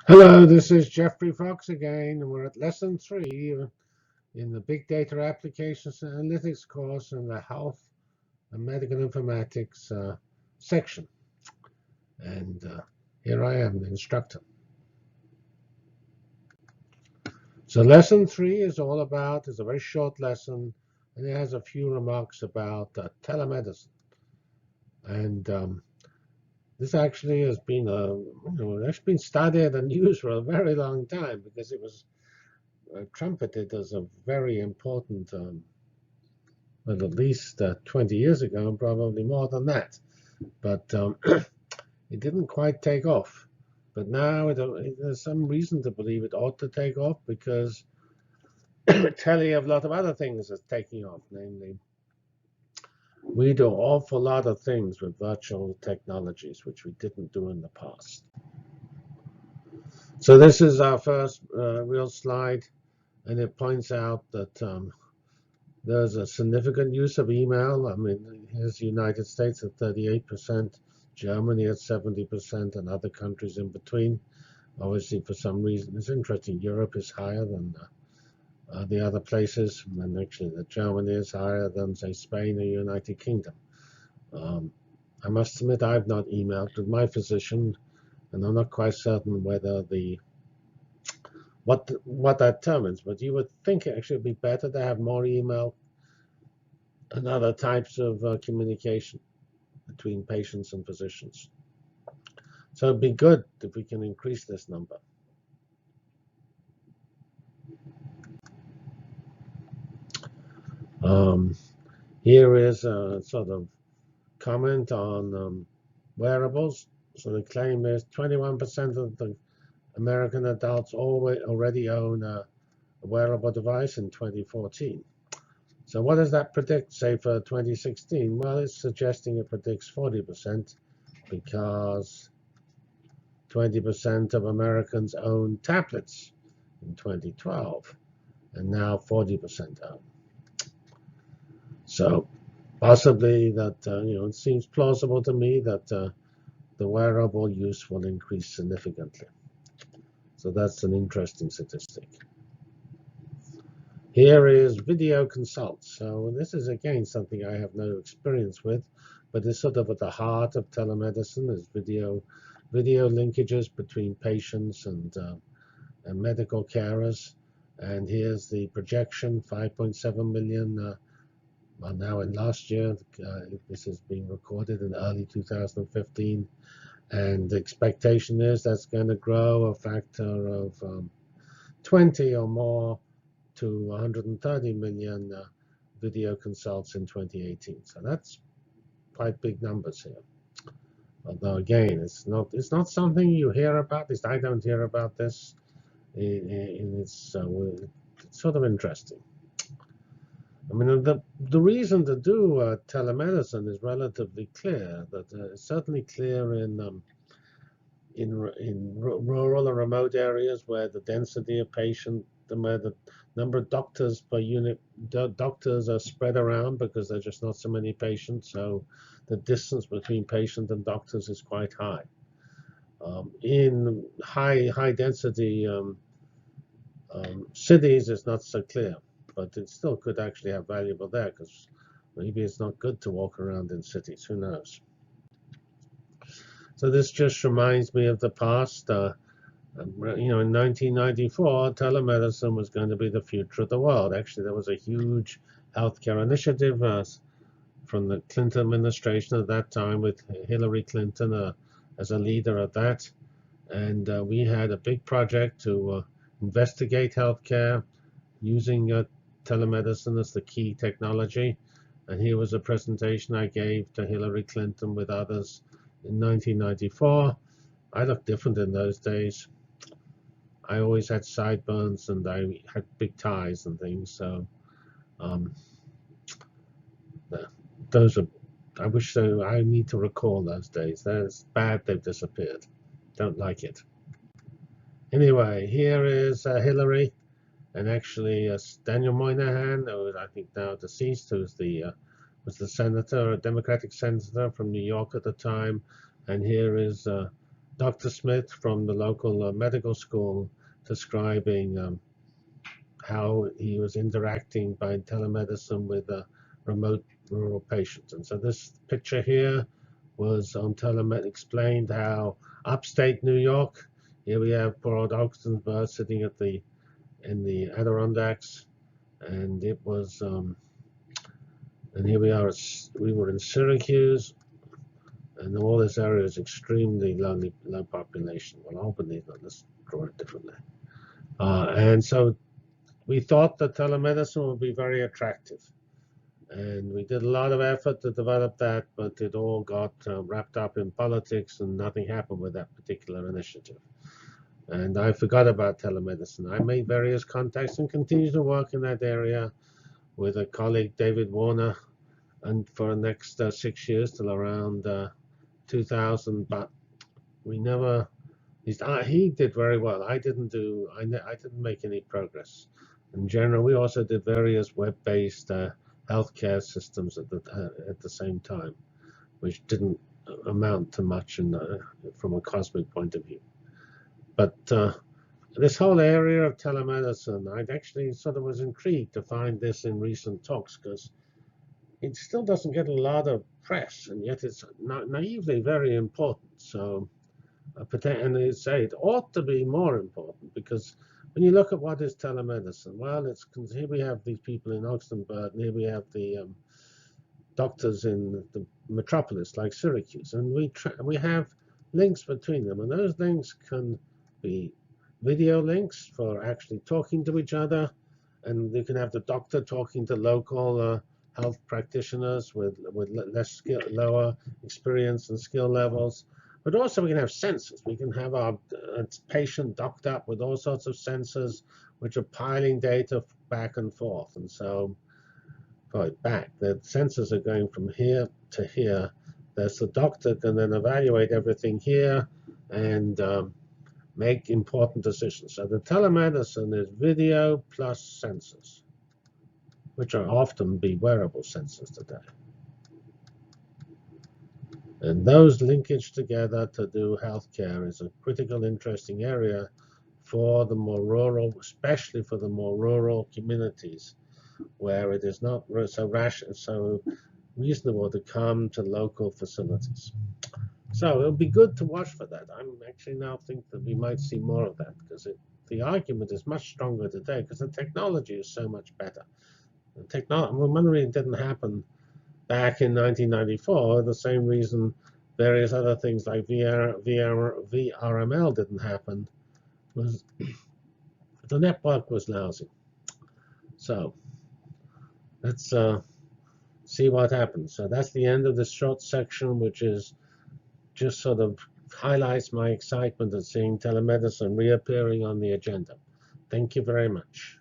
Hello, this is Jeffrey Fox again, and we're at lesson 3 in the Big Data Applications and Analytics course in the Health and Medical Informatics section. And here I am, the instructor. So lesson 3 is all about, it's a very short lesson, and it has a few remarks about telemedicine. And this actually has been it's been studied and used for a very long time because it was trumpeted as a very important, well, at least 20 years ago, and probably more than that. But it didn't quite take off. But now there's some reason to believe it ought to take off because telling of a lot of other things is taking off. Namely, we do an awful lot of things with virtual technologies, which we didn't do in the past. So this is our first real slide, and it points out that there's a significant use of email. I mean, here's the United States at 38%, Germany at 70%, and other countries in between. Obviously, for some reason, it's interesting. Europe is higher than the other places, and actually, Germany is higher than, say, Spain or United Kingdom. I must admit, I've not emailed with my physician, and I'm not quite certain whether what that determines. But you would think it actually would be better to have more email and other types of communication between patients and physicians. So it'd be good if we can increase this number. Here is a sort of comment on wearables. So the claim is 21% of the American adults already own a wearable device in 2014. So what does that predict, say, for 2016? Well, it's suggesting it predicts 40% because 20% of Americans own tablets in 2012, and now 40% own. So possibly that, it seems plausible to me that the wearable use will increase significantly. So that's an interesting statistic. Here is video consults. So this is, again, something I have no experience with, but it's sort of at the heart of telemedicine is video linkages between patients and medical carers. And here's the projection, 5.7 million. Well, now in last year, this is being recorded in early 2015. And the expectation is that's going to grow a factor of 20 or more to 130 million video consults in 2018. So that's quite big numbers here. Although again, it's not something you hear about. At least I don't hear about this. It's sort of interesting. I mean, the reason to do telemedicine is relatively clear. That it's certainly clear in rural or remote areas where the density of patient, where the number of doctors per unit, doctors are spread around because there's just not so many patients. So the distance between patient and doctors is quite high. In high density cities, it's not so clear, but it still could actually have valuable there because maybe it's not good to walk around in cities. Who knows? So this just reminds me of the past. In 1994, telemedicine was going to be the future of the world. Actually, there was a huge healthcare initiative from the Clinton administration at that time with Hillary Clinton as a leader of that. And we had a big project to investigate healthcare using telemedicine as the key technology. And here was a presentation I gave to Hillary Clinton with others in 1994. I looked different in those days. I always had sideburns and I had big ties and things. So those are, I wish so. I need to recall those days. That's bad. They've disappeared. Don't like it. Anyway, here is Hillary, and actually Daniel Moynihan, who is I think now deceased, who was the senator, a Democratic senator from New York at the time, and here is Dr. Smith from the local medical school describing how he was interacting by telemedicine with remote rural patients. And so this picture here was on telemed explained how upstate New York. Here we have poor old Oxenberg sitting at in the Adirondacks, and it was and here we are. We were in Syracuse, and all this area is extremely low population. Well, Albany, let's draw it differently. And so we thought that telemedicine would be very attractive. And we did a lot of effort to develop that, but it all got wrapped up in politics and nothing happened with that particular initiative. And I forgot about telemedicine. I made various contacts and continue to work in that area with a colleague, David Warner, and for the next 6 years till around 2000. But we never. He did very well. I didn't make any progress. In general, we also did various web-based healthcare systems at the same time, which didn't amount to much from a cosmic point of view. But this whole area of telemedicine, I actually sort of was intrigued to find this in recent talks because it still doesn't get a lot of press, and yet it's naively very important. So, and they say it ought to be more important because when you look at what is telemedicine, well, here we have these people in Oxenberg, and here we have the doctors in the metropolis like Syracuse, and we have links between them, and those links can be video links for actually talking to each other, and you can have the doctor talking to local health practitioners with less skill, lower experience and skill levels. But also we can have sensors. We can have our patient docked up with all sorts of sensors which are piling data back and forth. And so, the sensors are going from here to here. There's the doctor can then evaluate everything here and make important decisions. So the telemedicine is video plus sensors, which are often be wearable sensors today. And those linkage together to do healthcare is a critical, interesting area for the more rural, especially for the more rural communities, where it is not so reasonable to come to local facilities. So it'll be good to watch for that. I'm actually now think that we might see more of that because the argument is much stronger today because the technology is so much better. One reason it didn't happen back in 1994, the same reason various other things like VRML didn't happen, was the network was lousy. So let's see what happens. So that's the end of this short section, which is just sort of highlights my excitement at seeing telemedicine reappearing on the agenda. Thank you very much.